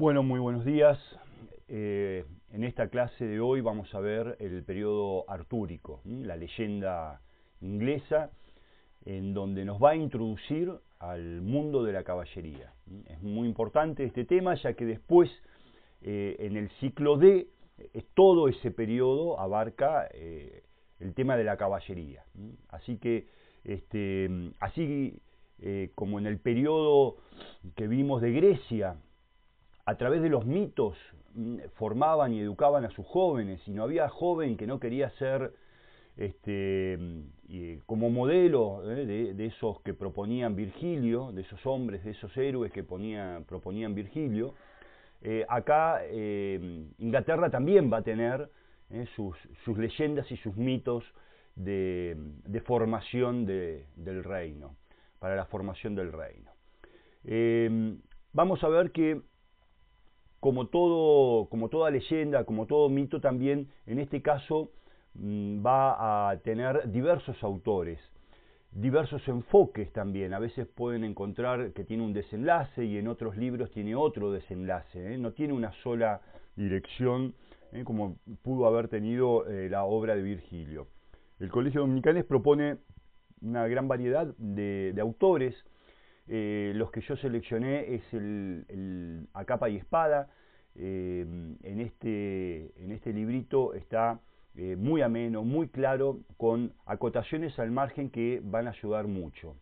Bueno, muy buenos días. En esta clase de hoy vamos a ver el periodo artúrico, la leyenda inglesa, en donde nos va a introducir al mundo de la caballería. Es muy importante este tema, ya que después, en el ciclo D, todo ese periodo abarca el tema de la caballería. Así que, como en el periodo que vimos de Grecia, a través de los mitos formaban y educaban a sus jóvenes, y no había joven que no quería ser como modelo de esos que proponían Virgilio, de esos hombres, de esos héroes que proponían Virgilio. Acá Inglaterra también va a tener sus leyendas y sus mitos de formación del reino, para la formación del reino. Vamos a ver que como toda leyenda, como todo mito también, en este caso va a tener diversos autores, diversos enfoques también. A veces pueden encontrar que tiene un desenlace y en otros libros tiene otro desenlace, no tiene una sola dirección, como pudo haber tenido la obra de Virgilio. El Colegio Dominicanes propone una gran variedad de autores. Los que yo seleccioné es el A Capa y Espada. En este librito está muy ameno, muy claro, con acotaciones al margen que van a ayudar mucho.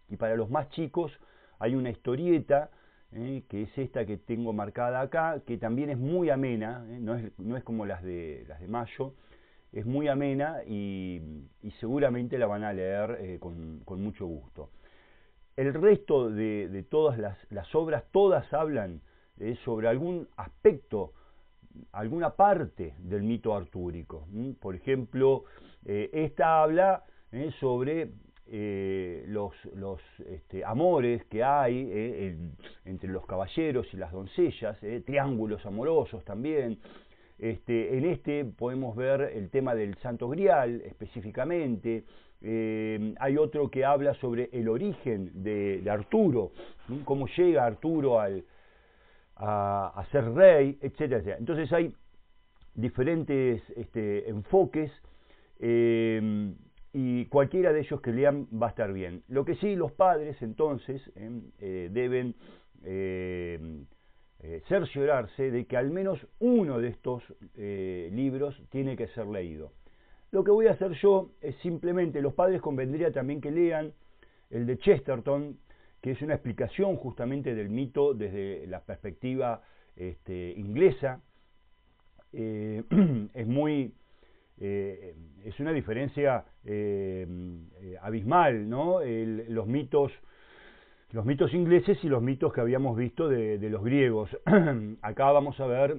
Y para los más chicos hay una historieta, que es esta que tengo marcada acá, que también es muy amena, no es como las de Mayo, es muy amena y seguramente la van a leer con mucho gusto. El resto de todas las obras, todas hablan sobre algún aspecto, alguna parte del mito artúrico. Por ejemplo, esta habla sobre los amores que hay entre los caballeros y las doncellas, triángulos amorosos también. En podemos ver el tema del Santo Grial específicamente. Hay otro que habla sobre el origen de Arturo, cómo llega Arturo a ser rey, etcétera, etcétera. Entonces hay diferentes enfoques, y cualquiera de ellos que lean va a estar bien. Lo que sí, los padres entonces deben cerciorarse de que al menos uno de estos libros tiene que ser leído. Lo que voy a hacer yo es simplemente, los padres convendría también que lean el de Chesterton, que es una explicación justamente del mito desde la perspectiva inglesa. Es una diferencia abismal, ¿no? Los mitos ingleses y los mitos que habíamos visto de los griegos. Acá vamos a ver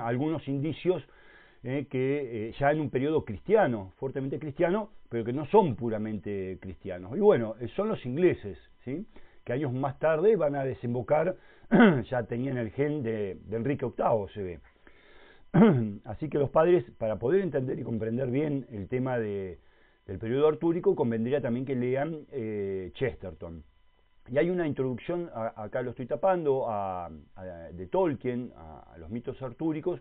algunos indicios que ya en un periodo cristiano, fuertemente cristiano, pero que no son puramente cristianos. Y bueno, son los ingleses, ¿sí?, que años más tarde van a desembocar, ya tenían el gen de Enrique VIII, se ve. Así que los padres, para poder entender y comprender bien el tema del periodo artúrico, convendría también que lean Chesterton. Y hay una introducción, acá lo estoy tapando, de Tolkien, a los mitos artúricos,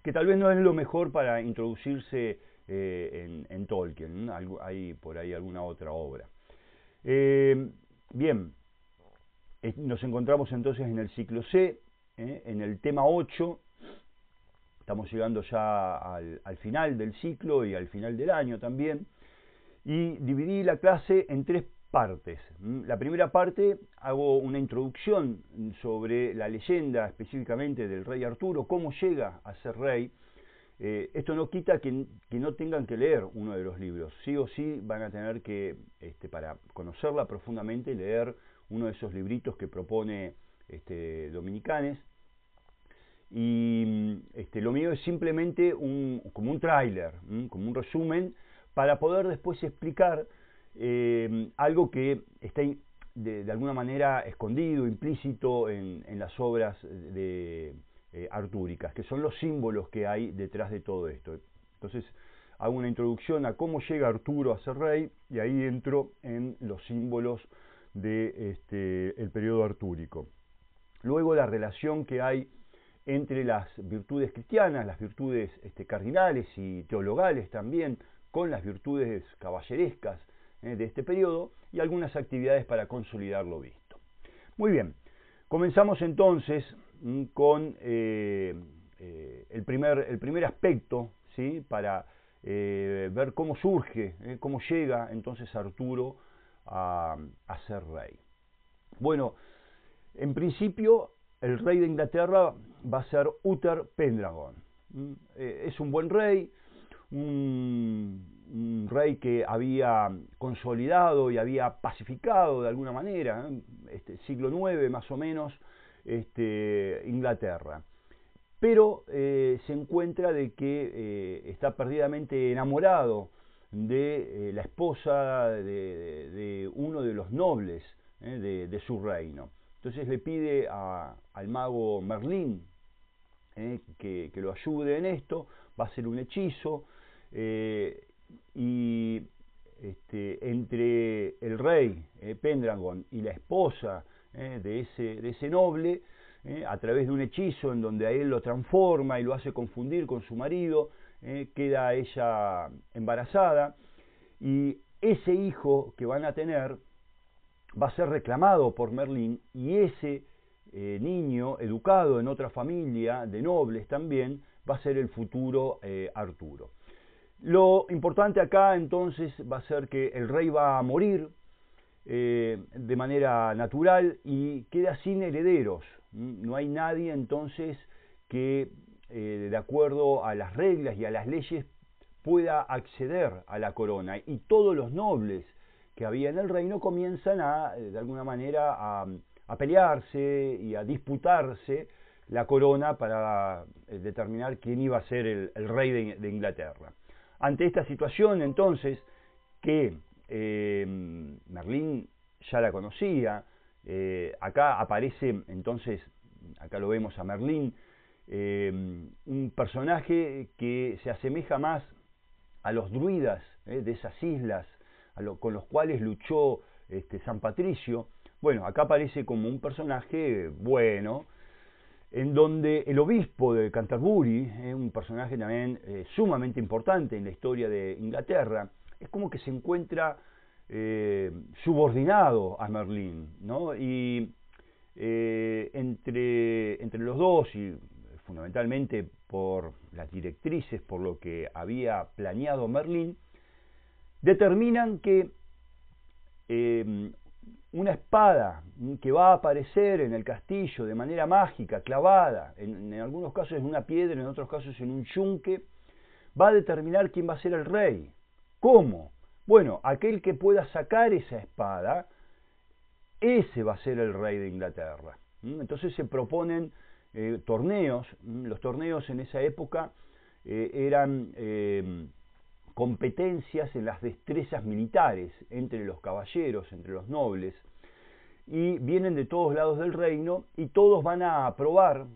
que tal vez no es lo mejor para introducirse en Tolkien. Hay por ahí alguna otra obra. Bien, nos encontramos entonces en el ciclo C, en el tema 8. Estamos llegando ya al final del ciclo y al final del año también. Y dividí la clase en tres partes. La primera parte hago una introducción sobre la leyenda específicamente del rey Arturo, cómo llega a ser rey. Esto no quita que no tengan que leer uno de los libros. Sí o sí van a tener que, para conocerla profundamente, leer uno de esos libritos que propone Dominicanes. Y lo mío es simplemente como un tráiler, como un resumen, para poder después explicar algo que está de alguna manera escondido, implícito en las obras artúricas, que son los símbolos que hay detrás de todo esto. Entonces hago una introducción a cómo llega Arturo a ser rey, y ahí entro en los símbolos del periodo artúrico. Luego la relación que hay entre las virtudes cristianas, las virtudes cardinales y teologales también, con las virtudes caballerescas de este periodo, y algunas actividades para consolidar lo visto. Muy bien, comenzamos entonces con el primer aspecto, ¿sí? Para ver cómo surge, cómo llega entonces Arturo a ser rey. Bueno, en principio el rey de Inglaterra va a ser Uther Pendragon. Es un buen rey, un rey que había consolidado y había pacificado de alguna manera, siglo IX más o menos, Inglaterra. Pero se encuentra de que está perdidamente enamorado de la esposa de uno de los nobles de su reino. Entonces le pide al mago Merlín que lo ayude en esto, va a hacer un hechizo, y entre el rey Pendragon y la esposa de ese noble, a través de un hechizo en donde a él lo transforma y lo hace confundir con su marido, queda ella embarazada, y ese hijo que van a tener va a ser reclamado por Merlín, y ese niño, educado en otra familia de nobles también, va a ser el futuro Arturo. Lo importante acá entonces va a ser que el rey va a morir de manera natural y queda sin herederos. No hay nadie entonces que de acuerdo a las reglas y a las leyes pueda acceder a la corona, y todos los nobles que había en el reino comienzan de alguna manera a pelearse y a disputarse la corona para determinar quién iba a ser el rey de Inglaterra. Ante esta situación entonces, que Merlín ya la conocía, acá aparece entonces, acá lo vemos a Merlín, un personaje que se asemeja más a los druidas de esas islas con los cuales luchó San Patricio. Bueno, acá aparece como un personaje bueno, en donde el obispo de Canterbury, un personaje también sumamente importante en la historia de Inglaterra, es como que se encuentra subordinado a Merlín, ¿no? Y entre los dos, y fundamentalmente por las directrices, por lo que había planeado Merlín, determinan que una espada que va a aparecer en el castillo de manera mágica, clavada, en algunos casos en una piedra, en otros casos en un yunque, va a determinar quién va a ser el rey. ¿Cómo? Bueno, aquel que pueda sacar esa espada, ese va a ser el rey de Inglaterra. Entonces se proponen torneos. Los torneos en esa época eran competencias en las destrezas militares entre los caballeros, entre los nobles, y vienen de todos lados del reino, y todos van a probar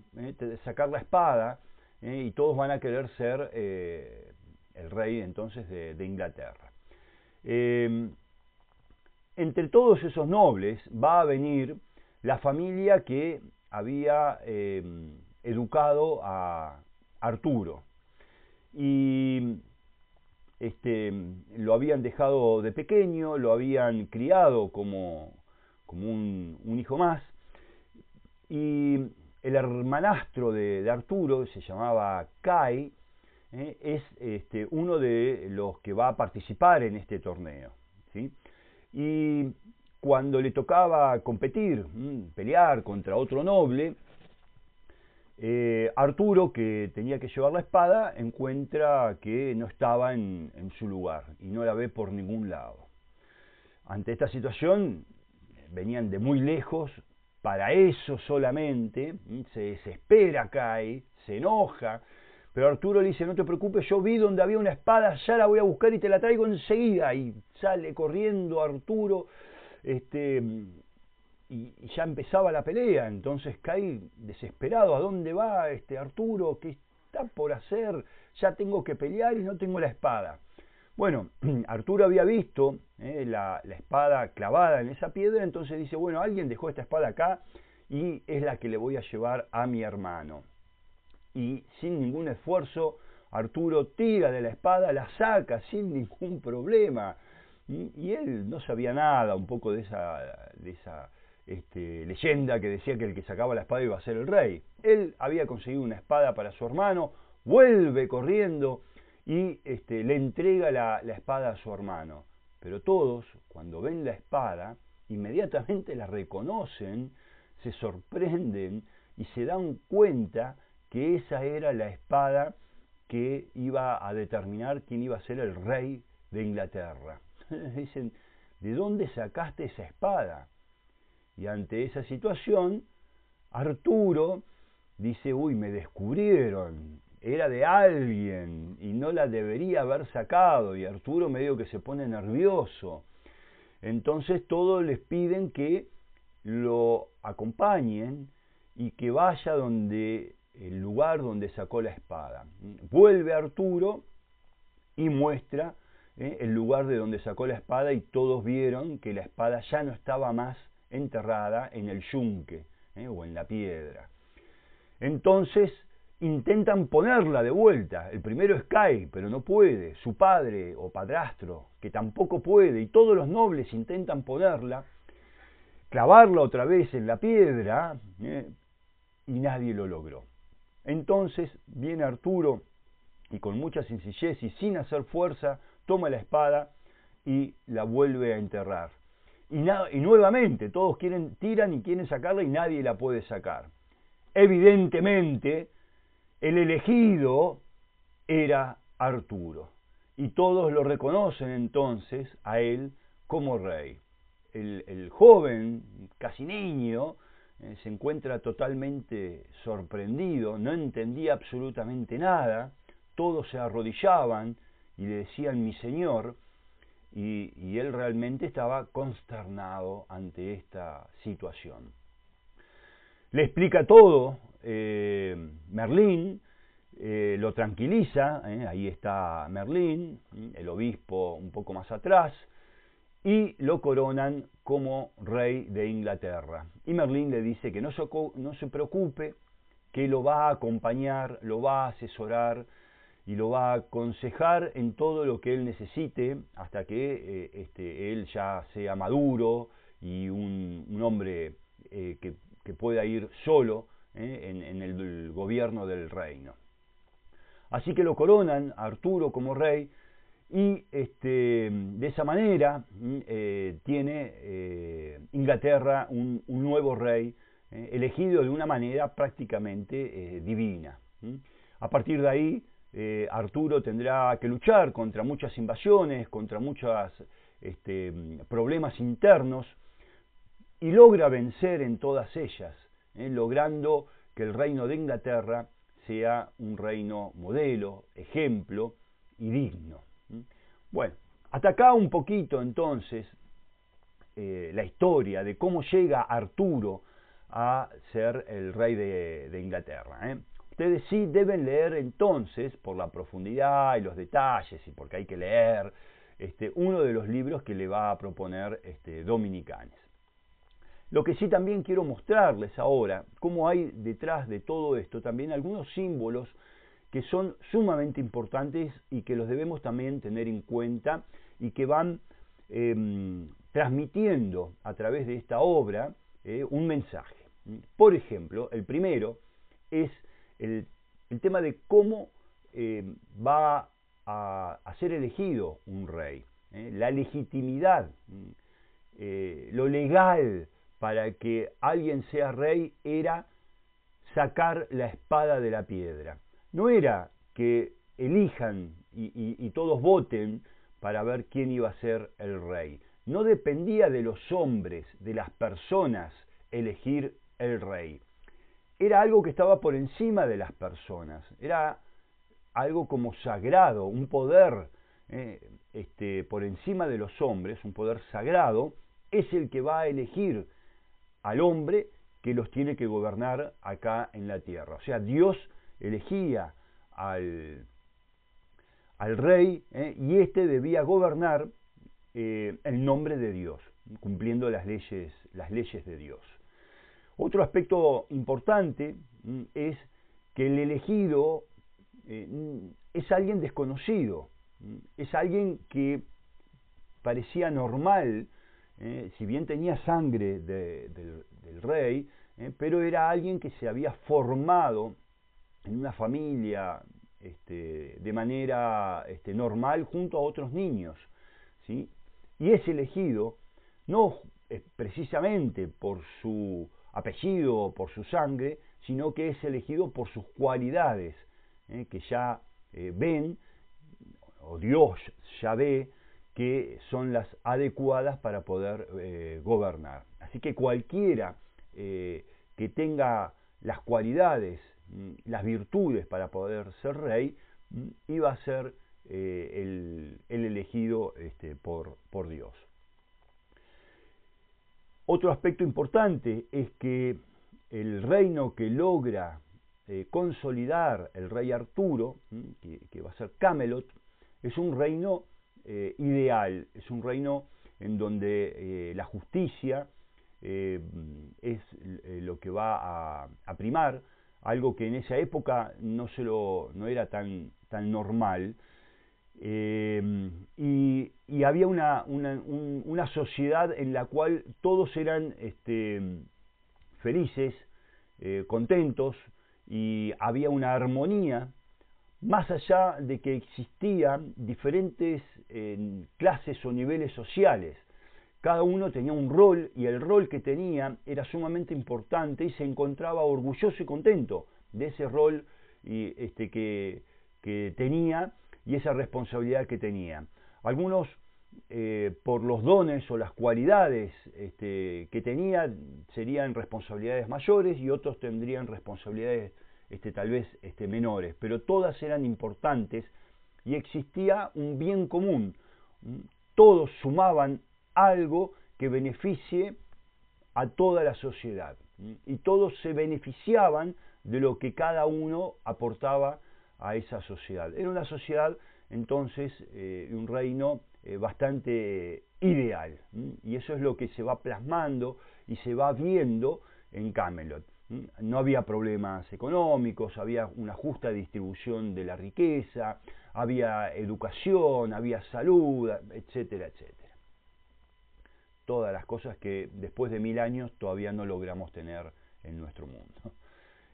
sacar la espada, y todos van a querer ser el rey entonces de Inglaterra. Entre todos esos nobles va a venir la familia que había educado a Arturo, y lo habían dejado de pequeño, lo habían criado como un hijo más, y el hermanastro de Arturo, se llamaba Kai, es uno de los que va a participar en este torneo, ¿sí? Y cuando le tocaba competir, pelear contra otro noble, Arturo, que tenía que llevar la espada, encuentra que no estaba en su lugar y no la ve por ningún lado. Ante esta situación, venían de muy lejos, para eso solamente, se desespera Kai, se enoja, pero Arturo le dice: no te preocupes, yo vi donde había una espada, ya la voy a buscar y te la traigo enseguida. Y sale corriendo Arturo, y ya empezaba la pelea. Entonces Kai, desesperado: ¿a dónde va Arturo? ¿Qué está por hacer? Ya tengo que pelear y no tengo la espada. Bueno, Arturo había visto la espada clavada en esa piedra, entonces dice: bueno, alguien dejó esta espada acá y es la que le voy a llevar a mi hermano. Y sin ningún esfuerzo, Arturo tira de la espada, la saca sin ningún problema. Y él no sabía nada un poco de esa leyenda que decía que el que sacaba la espada iba a ser el rey. Él había conseguido una espada para su hermano, vuelve corriendo y le entrega la espada a su hermano. Pero todos, cuando ven la espada, inmediatamente la reconocen, se sorprenden y se dan cuenta que esa era la espada que iba a determinar quién iba a ser el rey de Inglaterra. Dicen, ¿de dónde sacaste esa espada? Y ante esa situación, Arturo dice, uy, me descubrieron, era de alguien y no la debería haber sacado. Y Arturo medio que se pone nervioso. Entonces todos les piden que lo acompañen y que vaya donde el lugar donde sacó la espada. Vuelve Arturo y muestra el lugar de donde sacó la espada, y todos vieron que la espada ya no estaba más enterrada en el yunque o en la piedra. Entonces intentan ponerla de vuelta. El primero es Kai, pero no puede. Su padre o padrastro, que tampoco puede, y todos los nobles intentan ponerla, clavarla otra vez en la piedra, y nadie lo logró. Entonces viene Arturo y con mucha sencillez y sin hacer fuerza toma la espada y la vuelve a enterrar. Y nuevamente todos tiran y quieren sacarla y nadie la puede sacar. Evidentemente el elegido era Arturo y todos lo reconocen entonces a él como rey. El joven, casi niño, se encuentra totalmente sorprendido, no entendía absolutamente nada, todos se arrodillaban y le decían mi señor, y él realmente estaba consternado ante esta situación. Le explica todo, Merlín lo tranquiliza, ahí está Merlín, el obispo un poco más atrás, y lo coronan como rey de Inglaterra. Y Merlín le dice que no se preocupe, que lo va a acompañar, lo va a asesorar y lo va a aconsejar en todo lo que él necesite hasta que él ya sea maduro y un hombre que pueda ir solo en el gobierno del reino. Así que lo coronan a Arturo como rey, y de esa manera tiene Inglaterra un nuevo rey elegido de una manera prácticamente divina. A partir de ahí Arturo tendrá que luchar contra muchas invasiones, contra muchos problemas internos, y logra vencer en todas ellas, logrando que el reino de Inglaterra sea un reino modelo, ejemplo y digno. Bueno, hasta acá un poquito entonces la historia de cómo llega Arturo a ser el rey de Inglaterra. Ustedes sí deben leer entonces, por la profundidad y los detalles, y porque hay que leer, uno de los libros que le va a proponer Dominicanes. Lo que sí también quiero mostrarles ahora, cómo hay detrás de todo esto también algunos símbolos que son sumamente importantes y que los debemos también tener en cuenta y que van transmitiendo a través de esta obra un mensaje. Por ejemplo, el primero es el tema de cómo va a ser elegido un rey, la legitimidad, lo legal para que alguien sea rey era sacar la espada de la piedra. No era que elijan y todos voten para ver quién iba a ser el rey. No dependía de los hombres, de las personas, elegir el rey. Era algo que estaba por encima de las personas. Era algo como sagrado, un poder por encima de los hombres, un poder sagrado, es el que va a elegir al hombre que los tiene que gobernar acá en la tierra. O sea, Dios elegía al rey y éste debía gobernar en nombre de Dios, cumpliendo las leyes de Dios. Otro aspecto importante es que el elegido es alguien desconocido, es alguien que parecía normal, si bien tenía sangre del rey, pero era alguien que se había formado en una familia de manera normal junto a otros niños, ¿sí? Y es elegido no precisamente por su apellido o por su sangre, sino que es elegido por sus cualidades, que ya ven, o Dios ya ve, que son las adecuadas para poder gobernar. Así que cualquiera que tenga las cualidades, las virtudes para poder ser rey, iba a ser el elegido por Dios. Otro aspecto importante es que el reino que logra consolidar el rey Arturo, que va a ser Camelot, es un reino ideal, es un reino en donde la justicia es lo que va a primar, algo que en esa época no era tan normal. Y había una sociedad en la cual todos eran felices, contentos, y había una armonía, más allá de que existían diferentes clases o niveles sociales. Cada uno tenía un rol, y el rol que tenía era sumamente importante, y se encontraba orgulloso y contento de ese rol que tenía, y esa responsabilidad que tenía. Algunos, por los dones o las cualidades que tenía, serían responsabilidades mayores, y otros tendrían responsabilidades tal vez menores, pero todas eran importantes, y existía un bien común. Todos sumaban algo que beneficie a toda la sociedad, y todos se beneficiaban de lo que cada uno aportaba a esa sociedad. Era una sociedad, entonces, un reino bastante ideal, y eso es lo que se va plasmando y se va viendo en Camelot. No había problemas económicos, había una justa distribución de la riqueza, había educación, había salud, etcétera, etcétera. Todas las cosas que después de 1000 años todavía no logramos tener en nuestro mundo.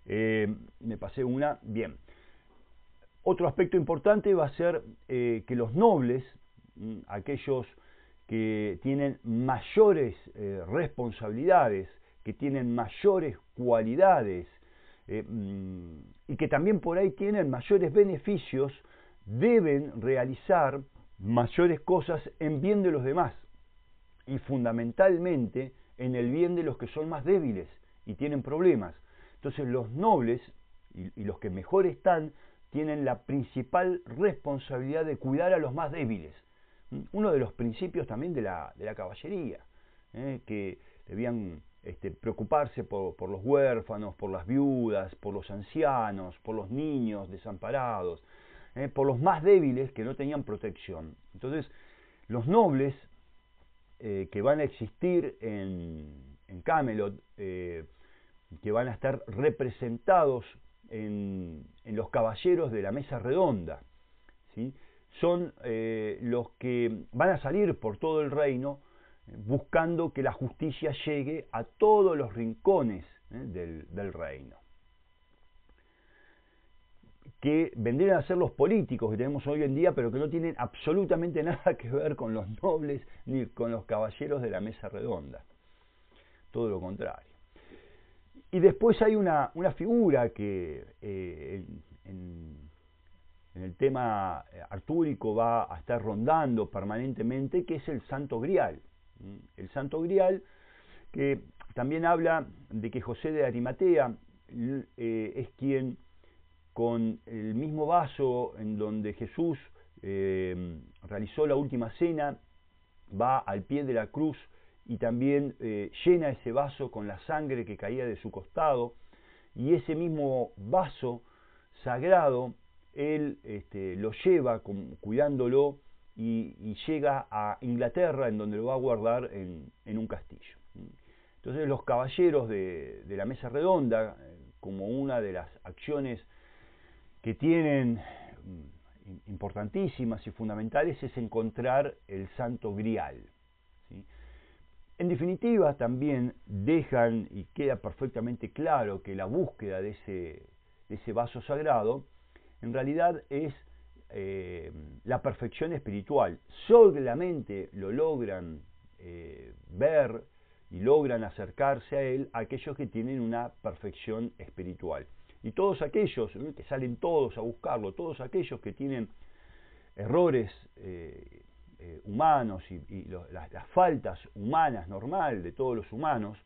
Me pasé una, bien. Otro aspecto importante va a ser que los nobles, aquellos que tienen mayores responsabilidades, que tienen mayores cualidades y que también por ahí tienen mayores beneficios, deben realizar mayores cosas en bien de los demás, y fundamentalmente en el bien de los que son más débiles y tienen problemas. Entonces los nobles y los que mejor están tienen la principal responsabilidad de cuidar a los más débiles. Uno de los principios también de la caballería, que debían preocuparse por los huérfanos, por las viudas, por los ancianos, por los niños desamparados, por los más débiles que no tenían protección. Entonces, los nobles que van a existir en Camelot, que van a estar representados en los caballeros de la mesa redonda, ¿sí? Son los que van a salir por todo el reino buscando que la justicia llegue a todos los rincones del reino, que vendrían a ser los políticos que tenemos hoy en día, pero que no tienen absolutamente nada que ver con los nobles ni con los caballeros de la mesa redonda, todo lo contrario. Y después hay una figura que en el tema artúrico va a estar rondando permanentemente, que es el Santo Grial. El Santo Grial, que también habla de que José de Arimatea es quien, con el mismo vaso en donde Jesús realizó la última cena, va al pie de la cruz y también llena ese vaso con la sangre que caía de su costado, y ese mismo vaso sagrado él lo lleva cuidándolo y llega a Inglaterra, en donde lo va a guardar en un castillo. Entonces Entonces los caballeros de la mesa redonda, como una de las acciones que tienen importantísimas y fundamentales, es encontrar el Santo Grial, ¿sí? En definitiva, también dejan y queda perfectamente claro que la búsqueda de ese vaso sagrado en realidad es la perfección espiritual. Solamente lo logran ver y logran acercarse a él aquellos que tienen una perfección espiritual. Y todos aquellos que salen todos a buscarlo, todos aquellos que tienen errores humanos y las faltas humanas normal de todos los humanos,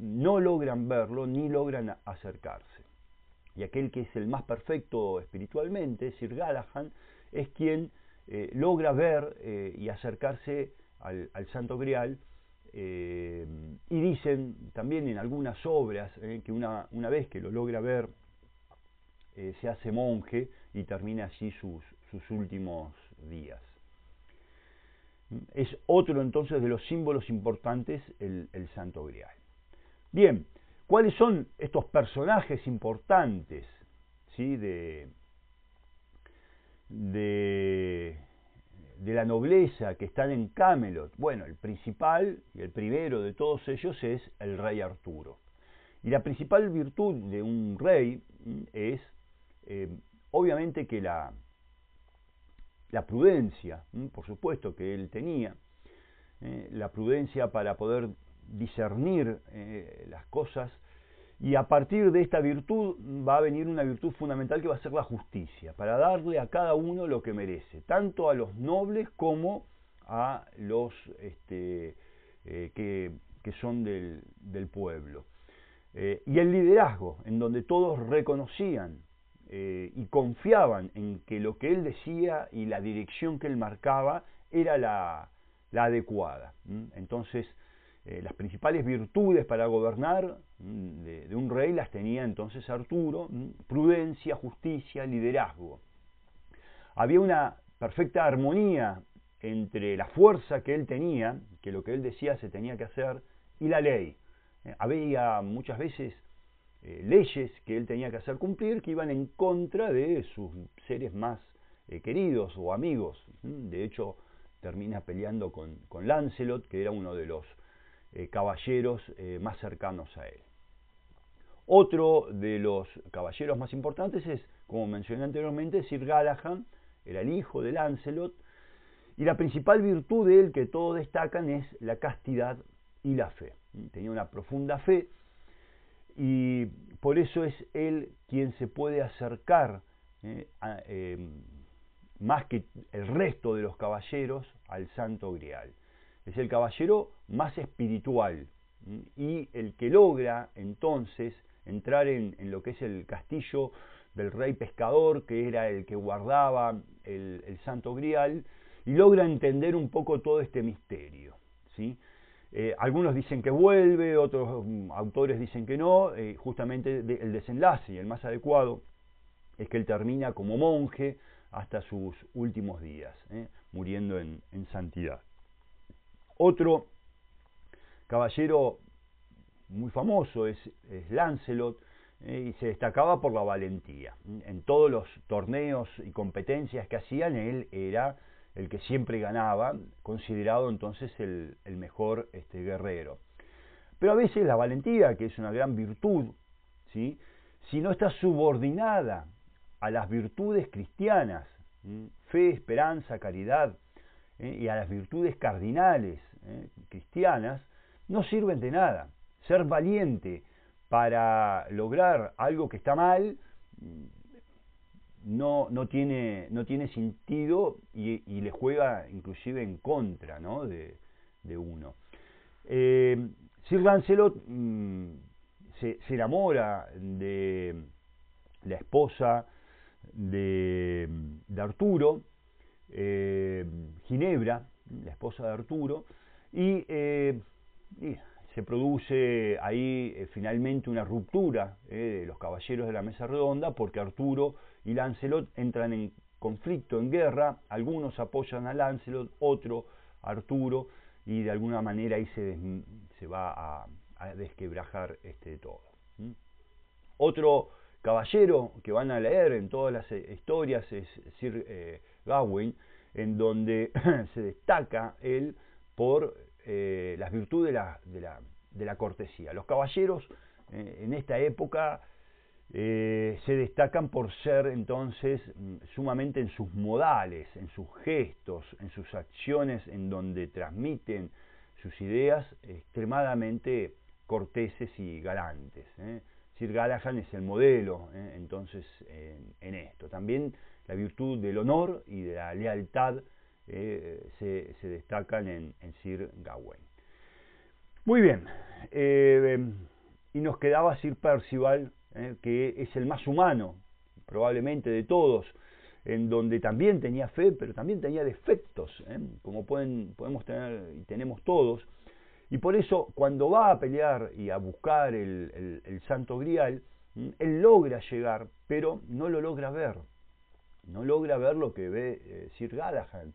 no logran verlo ni logran acercarse. Y aquel que es el más perfecto espiritualmente, Sir Galahad, es quien logra ver y acercarse al Santo Grial, y dicen también en algunas obras que una vez que lo logra ver, se hace monje y termina así sus últimos días. Es otro entonces de los símbolos importantes el Santo Grial. Bien, ¿cuáles son estos personajes importantes, ¿sí? de la nobleza que están en Camelot? Bueno, el principal y el primero de todos ellos es el rey Arturo. Y la principal virtud de un rey es obviamente que la prudencia, por supuesto que él tenía, la prudencia para poder discernir las cosas, y a partir de esta virtud va a venir una virtud fundamental que va a ser la justicia, para darle a cada uno lo que merece, tanto a los nobles como a los que son del pueblo. Y el liderazgo, en donde todos reconocían y confiaban en que lo que él decía y la dirección que él marcaba era la adecuada. Entonces, las principales virtudes para gobernar de un rey las tenía entonces Arturo: prudencia, justicia, liderazgo. Había una perfecta armonía entre la fuerza que él tenía, que lo que él decía se tenía que hacer, y la ley. Había muchas veces leyes que él tenía que hacer cumplir que iban en contra de sus seres más queridos o amigos. De hecho, termina peleando con Lancelot, que era uno de los caballeros más cercanos a él. Otro de los caballeros más importantes es, como mencioné anteriormente, Sir Galahad, era el hijo de Lancelot, y la principal virtud de él que todos destacan es la castidad y la fe. Tenía una profunda fe, y por eso es él quien se puede acercar más que el resto de los caballeros al Santo Grial. Es el caballero más espiritual y el que logra entonces entrar en lo que es el castillo del rey pescador, que era el que guardaba el Santo Grial, y logra entender un poco todo este misterio, ¿sí? Algunos dicen que vuelve, otros autores dicen que no. Justamente el desenlace y el más adecuado es que él termina como monje hasta sus últimos días, muriendo en santidad. Otro caballero muy famoso es Lancelot, y se destacaba por la valentía. En todos los torneos y competencias que hacían, él era el que siempre ganaba, considerado entonces el mejor guerrero. Pero a veces la valentía, que es una gran virtud, ¿sí?, si no está subordinada a las virtudes cristianas, fe, esperanza, caridad, y a las virtudes cardinales cristianas, no sirven de nada. Ser valiente para lograr algo que está mal no tiene sentido, y le juega inclusive en contra, ¿no?, de uno. Sir Lancelot se enamora de la esposa de Arturo, Ginebra, la esposa de Arturo, y se produce ahí finalmente una ruptura de los caballeros de la mesa redonda, porque Arturo y Lancelot entran en conflicto, en guerra. Algunos apoyan a Lancelot, otro a Arturo, y de alguna manera ahí se va a a desquebrajar todo. Otro caballero que van a leer en todas las historias es Sir Gawain, en donde se destaca él por las virtudes de la cortesía. Los caballeros en esta época se destacan por ser entonces sumamente en sus modales, en sus gestos, en sus acciones, en donde transmiten sus ideas extremadamente corteses y galantes. Sir Galahad es el modelo, entonces, en esto. También la virtud del honor y de la lealtad se destacan en Sir Gawain. Muy bien, y nos quedaba Sir Percival, que es el más humano, probablemente de todos, en donde también tenía fe, pero también tenía defectos, como podemos tener y tenemos todos. Y por eso, cuando va a pelear y a buscar el Santo Grial, él logra llegar, pero no lo logra ver. No logra ver lo que ve Sir Galahad.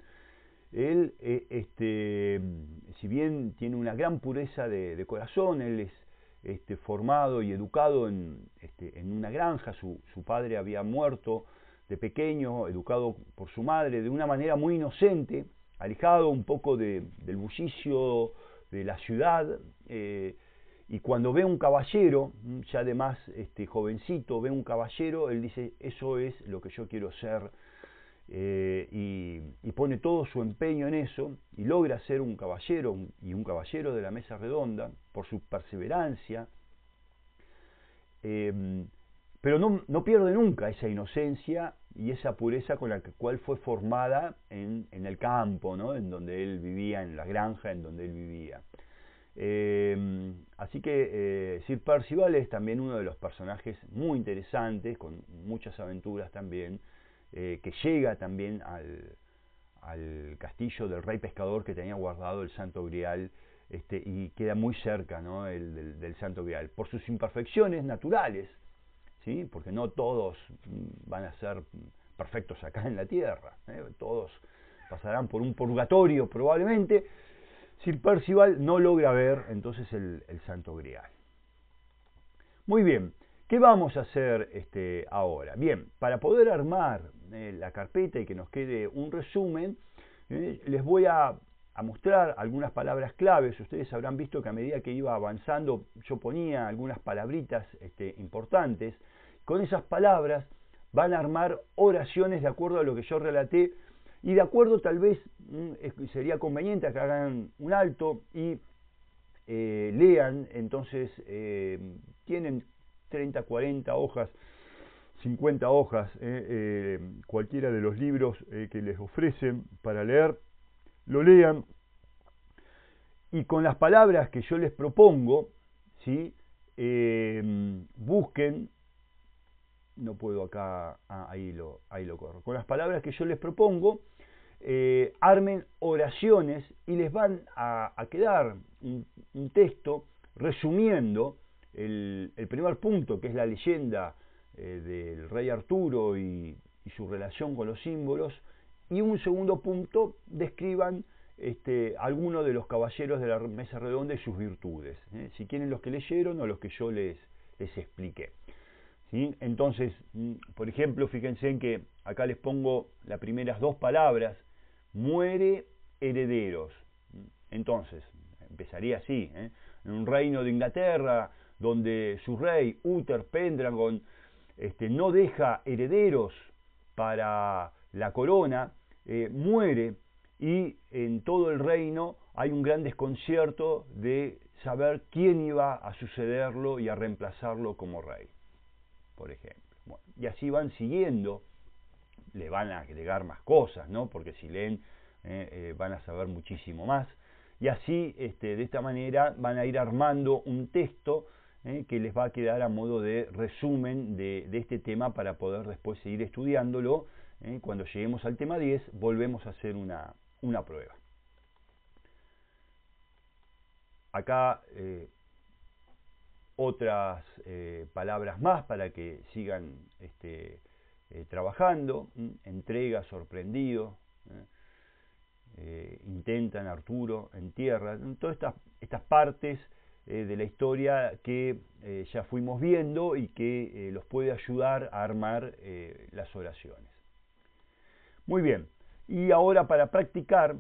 Él, si bien tiene una gran pureza de corazón, él es formado y educado en una granja. Su padre había muerto de pequeño, educado por su madre de una manera muy inocente, alejado un poco del bullicio de la ciudad, y cuando ve un caballero, ya además jovencito, ve un caballero, él dice, eso es lo que yo quiero ser, y pone todo su empeño en eso, y logra ser un caballero, y un caballero de la mesa redonda, por su perseverancia, pero no pierde nunca esa inocencia y esa pureza con la cual fue formada en el campo, ¿no? En donde él vivía, en la granja en donde él vivía. Así que Sir Percival es también uno de los personajes muy interesantes, con muchas aventuras también, que llega también al castillo del rey pescador que tenía guardado el Santo Grial, y queda muy cerca, ¿no? del Santo Grial, por sus imperfecciones naturales, ¿sí? Porque no todos van a ser perfectos acá en la tierra, todos pasarán por un purgatorio probablemente. Sir Percival no logra ver entonces el Santo Grial. Muy bien, ¿qué vamos a hacer ahora? Bien, para poder armar la carpeta y que nos quede un resumen, les voy a mostrar algunas palabras claves. Ustedes habrán visto que a medida que iba avanzando yo ponía algunas palabritas importantes. Con esas palabras van a armar oraciones de acuerdo a lo que yo relaté, y de acuerdo tal vez sería conveniente que hagan un alto y lean. Entonces tienen 30, 40 hojas, 50 hojas, cualquiera de los libros que les ofrecen para leer, lo lean, y con las palabras que yo les propongo, ¿sí? Busquen, no puedo acá, ahí lo corro, con las palabras que yo les propongo, armen oraciones y les van a quedar un texto resumiendo el primer punto, que es la leyenda del rey Arturo y su relación con los símbolos, y un segundo punto, describan algunos de los caballeros de la mesa redonda y sus virtudes, si quieren los que leyeron o los que yo les expliqué. ¿Sí? Entonces, por ejemplo, fíjense en que acá les pongo las primeras dos palabras: muere herederos. Entonces, empezaría así, en un reino de Inglaterra donde su rey, Uther Pendragon, no deja herederos para la corona, muere, y en todo el reino hay un gran desconcierto de saber quién iba a sucederlo y a reemplazarlo como rey, por ejemplo. Bueno, y así van siguiendo, le van a agregar más cosas, ¿no? Porque si leen van a saber muchísimo más, y así de esta manera van a ir armando un texto que les va a quedar a modo de resumen de este tema, para poder después seguir estudiándolo. Cuando lleguemos al tema 10 volvemos a hacer una prueba. Acá otras palabras más para que sigan trabajando: entrega, sorprendido, intentan, Arturo, en tierra. Todas estas partes de la historia que ya fuimos viendo y que los puede ayudar a armar las oraciones. Muy bien, y ahora para practicar,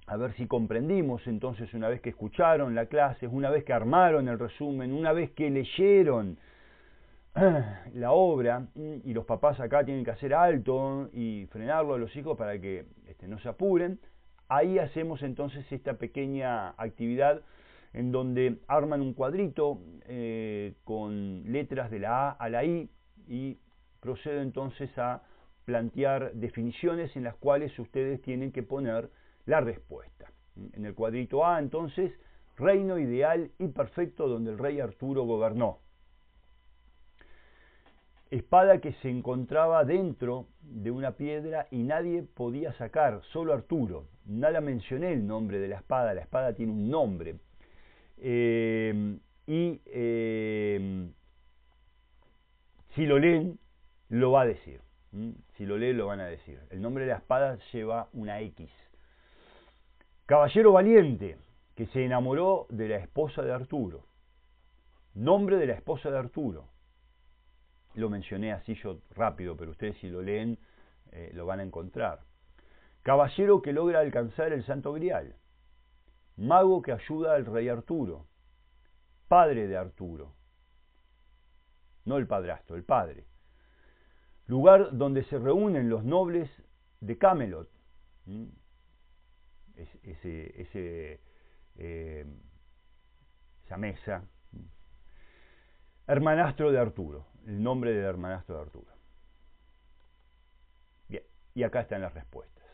a ver si comprendimos entonces, una vez que escucharon la clase, una vez que armaron el resumen, una vez que leyeron la obra, y los papás acá tienen que hacer alto y frenarlo a los hijos para que no se apuren, ahí hacemos entonces esta pequeña actividad en donde arman un cuadrito con letras de la A a la I y procedo entonces a plantear definiciones en las cuales ustedes tienen que poner la respuesta. En el cuadrito A entonces, reino ideal y perfecto donde el rey Arturo gobernó. Espada que se encontraba dentro de una piedra y nadie podía sacar, solo Arturo. Nada mencioné el nombre de la espada tiene un nombre. Si lo leen, lo va a decir. Si lo leen, lo van a decir. El nombre de la espada lleva una X. Caballero valiente, que se enamoró de la esposa de Arturo. Nombre de la esposa de Arturo. Lo mencioné así yo rápido, pero ustedes si lo leen lo van a encontrar. Caballero que logra alcanzar el Santo Grial. Mago que ayuda al rey Arturo. Padre de Arturo. No el padrastro, el padre. Lugar donde se reúnen los nobles de Camelot. Esa mesa. Hermanastro de Arturo, el nombre del hermanastro de Arturo. Bien, y acá están las respuestas.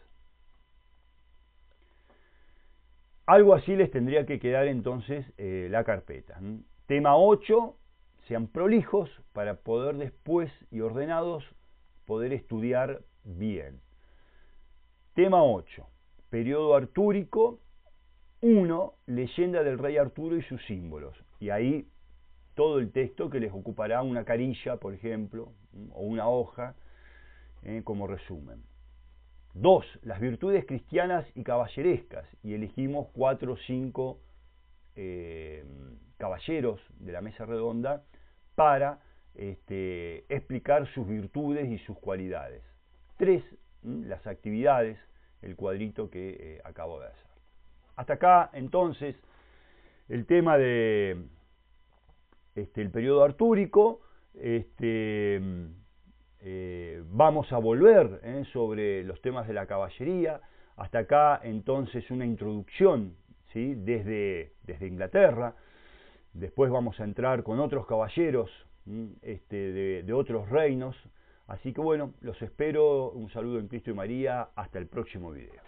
Algo así les tendría que quedar entonces la carpeta. Tema 8, sean prolijos para poder después y ordenados poder estudiar bien. Tema 8, periodo artúrico 1, leyenda del rey Arturo y sus símbolos. Y ahí todo el texto que les ocupará una carilla, por ejemplo, o una hoja, como resumen. 2, las virtudes cristianas y caballerescas, y elegimos 4 o 5 caballeros de la mesa redonda para explicar sus virtudes y sus cualidades. 3, las actividades, el cuadrito que acabo de hacer. Hasta acá, entonces, el tema de el periodo artúrico. Vamos a volver sobre los temas de la caballería. Hasta acá, entonces, una introducción, ¿sí? desde Inglaterra. Después vamos a entrar con otros caballeros de otros reinos. Así que bueno, los espero. Un saludo en Cristo y María. Hasta el próximo video.